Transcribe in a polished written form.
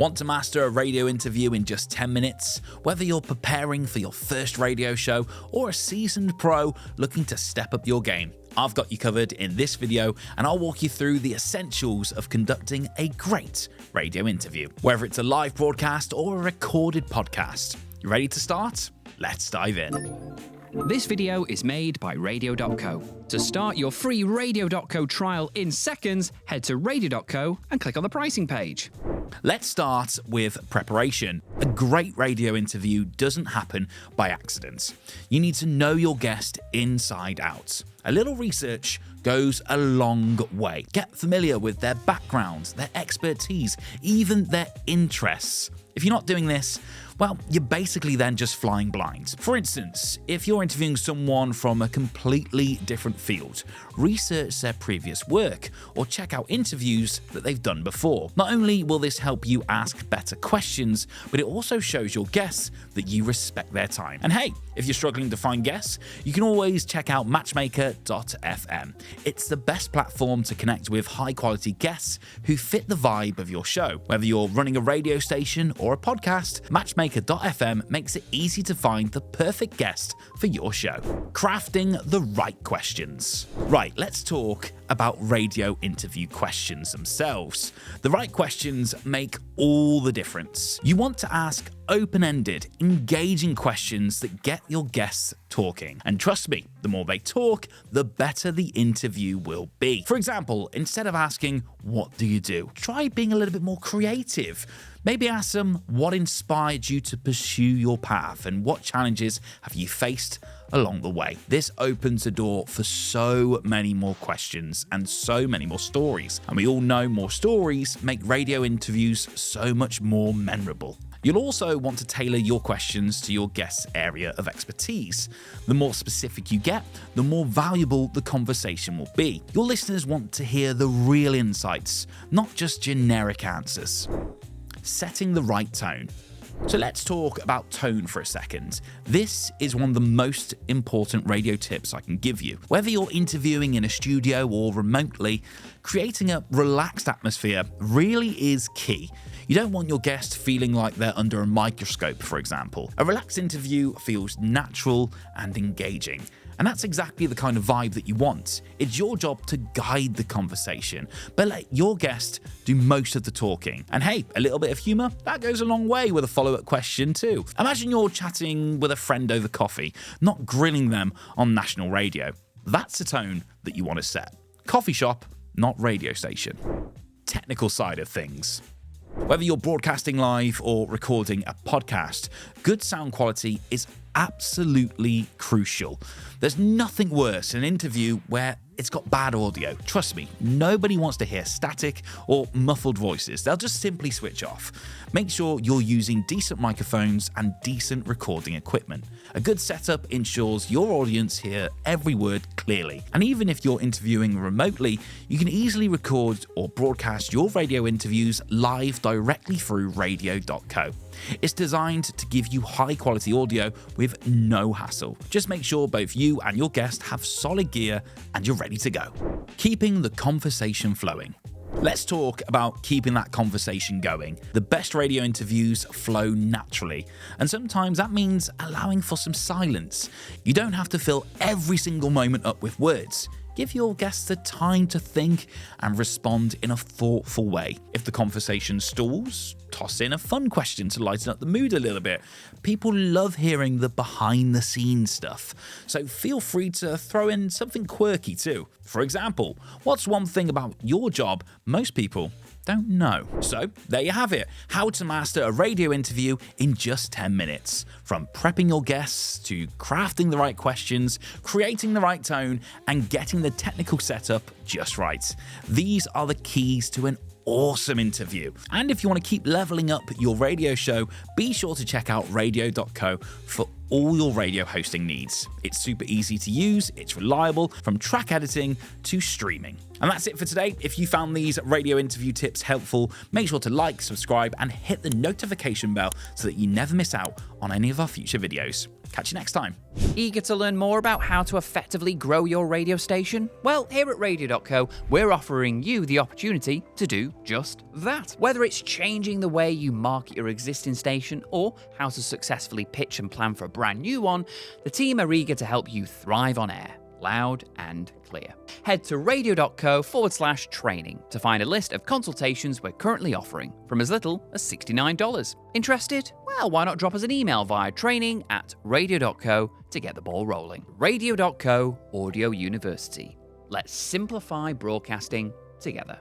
Want to master a radio interview in just 10 minutes? Whether you're preparing for your first radio show or a seasoned pro looking to step up your game, I've got you covered in this video, and I'll walk you through the essentials of conducting a great radio interview, whether it's a live broadcast or a recorded podcast. You ready to start? Let's dive in. This video is made by Radio.co. To start your free Radio.co trial in seconds, head to Radio.co and click on the pricing page. Let's start with preparation. A great radio interview doesn't happen by accident. You need to know your guest inside out. A little research goes a long way. Get familiar with their backgrounds, their expertise, even their interests. If you're not doing this, well, you're basically then just flying blind. For instance, if you're interviewing someone from a completely different field, research their previous work or check out interviews that they've done before. Not only will this help you ask better questions, but it also shows your guests that you respect their time. And hey, if you're struggling to find guests, you can always check out Matchmaker.fm. It's the best platform to connect with high-quality guests who fit the vibe of your show. Whether you're running a radio station or a podcast, Matchmaker.fm makes it easy to find the perfect guest for your show. Crafting the right questions. Right, let's talk about radio interview questions themselves. The right questions make all the difference. You want to ask open-ended, engaging questions that get your guests talking. And trust me, the more they talk, the better the interview will be. For example, instead of asking, "What do you do?" try being a little bit more creative. Maybe ask them, what inspired you to pursue your path and what challenges have you faced along the way? This opens the door for so many more questions and so many more stories. And we all know more stories make radio interviews so much more memorable. You'll also want to tailor your questions to your guest's area of expertise. The more specific you get, the more valuable the conversation will be. Your listeners want to hear the real insights, not just generic answers. Setting the right tone. So let's talk about tone for a second. This is one of the most important radio tips I can give you. Whether you're interviewing in a studio or remotely, creating a relaxed atmosphere really is key. You don't want your guest feeling like they're under a microscope, for example. A relaxed interview feels natural and engaging. And that's exactly the kind of vibe that you want. It's your job to guide the conversation, but let your guest do most of the talking. And hey, a little bit of humor, that goes a long way with a follow-up question too. Imagine you're chatting with a friend over coffee, not grilling them on national radio. That's the tone that you want to set. Coffee shop, not radio station. Technical side of things. Whether you're broadcasting live or recording a podcast, good sound quality is absolutely crucial. There's nothing worse than an interview where it's got bad audio. Trust me, nobody wants to hear static or muffled voices. They'll just simply switch off. Make sure you're using decent microphones and decent recording equipment. A good setup ensures your audience hear every word clearly. And even if you're interviewing remotely, you can easily record or broadcast your radio interviews live directly through Radio.co. It's designed to give you high quality audio with no hassle. Just make sure both you and your guest have solid gear and you're ready to go. Keeping the conversation flowing. Let's talk about keeping that conversation going. The best radio interviews flow naturally, and sometimes that means allowing for some silence. You don't have to fill every single moment up with words. Give your guests the time to think and respond in a thoughtful way. If the conversation stalls, toss in a fun question to lighten up the mood a little bit. People love hearing the behind-the-scenes stuff, so feel free to throw in something quirky too. For example, what's one thing about your job most people don't know? So there you have it, how to master a radio interview in just 10 minutes. From prepping your guests to crafting the right questions, creating the right tone, and getting the technical setup just right. These are the keys to an awesome interview. And if you want to keep leveling up your radio show, be sure to check out Radio.co for all your radio hosting needs. It's super easy to use, it's reliable, from track editing to streaming. And that's it for today. If you found these radio interview tips helpful, make sure to like, subscribe, and hit the notification bell so that you never miss out on any of our future videos. Catch you next time. Eager to learn more about how to effectively grow your radio station? Well, here at Radio.co, we're offering you the opportunity to do just that. Whether it's changing the way you market your existing station or how to successfully pitch and plan for a brand new one, the team are eager to help you thrive on air, loud and clear. Head to radio.co/training to find a list of consultations we're currently offering from as little as $69. Interested? Well, why not drop us an email via training@radio.co to get the ball rolling. Radio.co Audio University. Let's simplify broadcasting together.